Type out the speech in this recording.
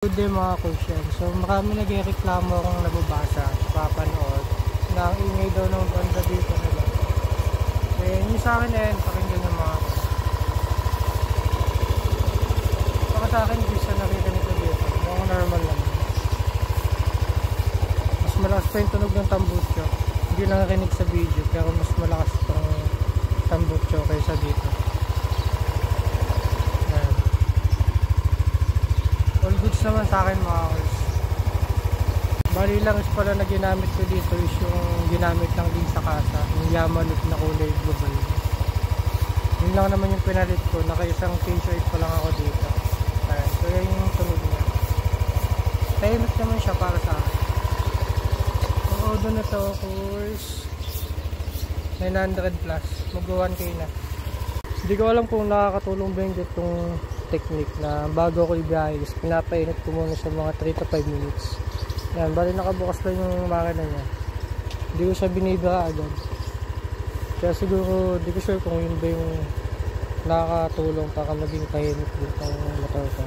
Good day mga kusyan. So marami nagreklamo akong nababasa sa papanood na ang ingay daw ng banda dito nila. Eh, yung sa akin pakinggan yung mga saka sa akin bisa nakikinig ko dito. Mukhang normal lang. Mas malakas pa yung tunog ng tambutso. Hindi nakikinig sa video pero mas malakas pang tambutso kaysa dito. All goods naman sa akin mga kurs. Bali lang is pala na ginamit ko dito is yung ginamit lang din sa kasa, yung Yamaluk na kulay global. Yun lang naman yung pinalit ko. Naka-isang K-shirt pa lang ako dito. Ayan, so yun yung tunog niya. Tahimik naman siya para sa akin. Ang audio na to kurs 900 plus, mag-1K na. Hindi ko alam kung nakakatulong ba yung itong technique na bago ako ibiyayos, pinapainit ko muna sa mga 3 to 5 minutes. Yan, bali nakabukas lang yung makina niya. Hindi ko siya binibira agad. Kaya siguro, di ko sure kung yun ba yung nakakatulong para maging tahimik dito ang motor ko.